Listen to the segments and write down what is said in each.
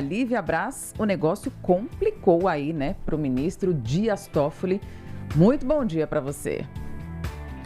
Lívia Braz, o negócio complicou aí, né, para o ministro Dias Toffoli. Muito bom dia para você.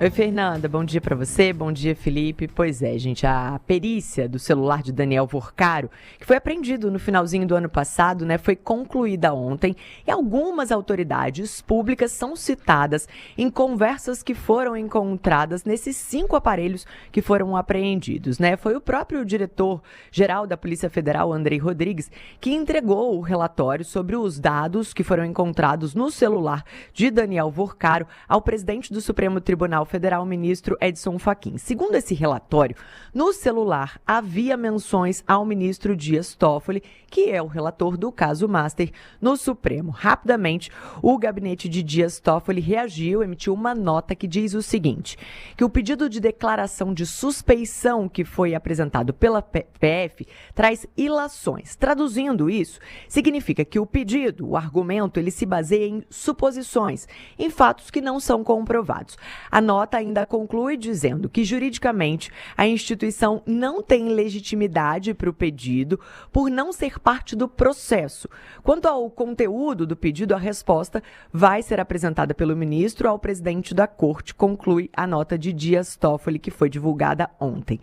Oi, Fernanda, bom dia para você, bom dia, Felipe. Pois é, gente, a perícia do celular de Daniel Vorcaro, que foi apreendido no finalzinho do ano passado, né, foi concluída ontem e algumas autoridades públicas são citadas em conversas que foram encontradas nesses 5 aparelhos que foram apreendidos, né? Foi o próprio diretor-geral da Polícia Federal, Andrei Rodrigues, que entregou o relatório sobre os dados que foram encontrados no celular de Daniel Vorcaro ao presidente do Supremo Tribunal Federal, ministro Edson Fachin. Segundo esse relatório, no celular havia menções ao ministro Dias Toffoli, que é o relator do caso Master no Supremo. Rapidamente, o gabinete de Dias Toffoli reagiu, emitiu uma nota que diz o seguinte, que o pedido de declaração de suspeição que foi apresentado pela PF traz ilações. Traduzindo isso, significa que o pedido, o argumento, ele se baseia em suposições, em fatos que não são comprovados. A nota ainda conclui dizendo que, juridicamente, a instituição não tem legitimidade para o pedido por não ser parte do processo. Quanto ao conteúdo do pedido, a resposta vai ser apresentada pelo ministro ao presidente da Corte, conclui a nota de Dias Toffoli, que foi divulgada ontem.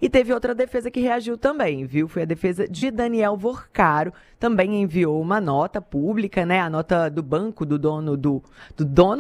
E teve outra defesa que reagiu também, viu? Foi a defesa de Daniel Vorcaro, também enviou uma nota pública, né? A nota do banco, do dono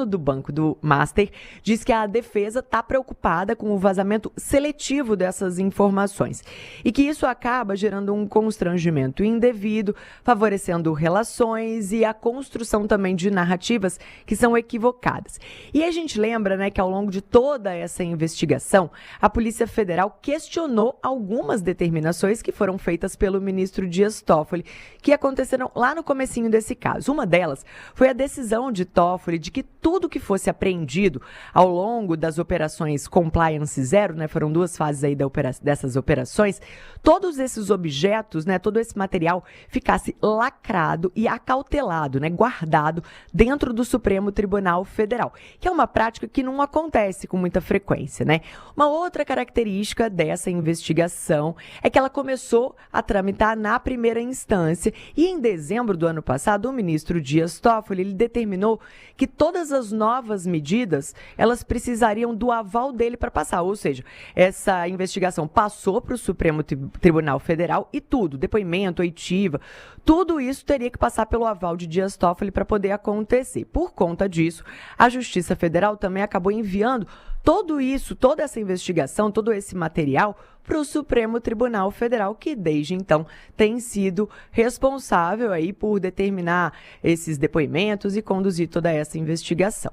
do banco do Master, diz que a defesa está preocupada com o vazamento seletivo dessas informações e que isso acaba gerando um constrangimento indevido, favorecendo relações e a construção também de narrativas que são equivocadas. E a gente lembra, né, que ao longo de toda essa investigação, a Polícia Federal questionou algumas determinações que foram feitas pelo ministro Dias Toffoli, que aconteceram lá no comecinho desse caso. Uma delas foi a decisão de Toffoli de que tudo que fosse apreendido ao longo das operações Compliance Zero, né, foram 2 fases aí dessas operações, todos esses objetos, né, todo esse material ficasse lacrado e acautelado, né, guardado dentro do Supremo Tribunal Federal, que é uma prática que não acontece com muita frequência, né? Uma outra característica dessa investigação é que ela começou a tramitar na primeira instância e em dezembro do ano passado o ministro Dias Toffoli ele determinou que todas as novas medidas elas precisariam do aval dele para passar, ou seja, essa investigação passou para o Supremo Tribunal Federal e tudo, depoimento, oitiva, tudo isso teria que passar pelo aval de Dias Toffoli para poder acontecer. Por conta disso, a Justiça Federal também acabou enviando tudo isso, toda essa investigação, todo esse material para o Supremo Tribunal Federal, que desde então tem sido responsável aí por determinar esses depoimentos e conduzir toda essa investigação.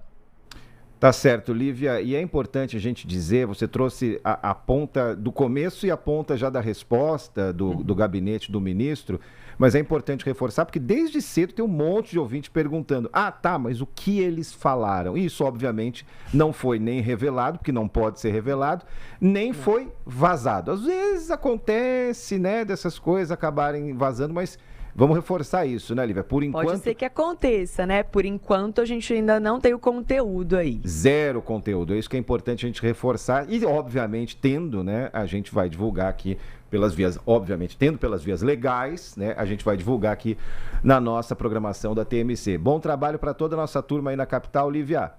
Tá certo, Lívia, e é importante a gente dizer, você trouxe a ponta do começo e a ponta já da resposta do gabinete do ministro, mas é importante reforçar, porque desde cedo tem um monte de ouvinte perguntando, mas o que eles falaram? Isso, obviamente, não foi nem revelado, porque não pode ser revelado, nem foi vazado. Às vezes acontece, né, dessas coisas acabarem vazando, mas vamos reforçar isso, né, Lívia? Por enquanto... Pode ser que aconteça, né? Por enquanto, a gente ainda não tem o conteúdo aí. Zero conteúdo. É isso que é importante a gente reforçar. E, obviamente, tendo, né, a gente vai divulgar aqui pelas vias, obviamente, tendo pelas vias legais, né, a gente vai divulgar aqui na nossa programação da TMC. Bom trabalho para toda a nossa turma aí na capital, Lívia.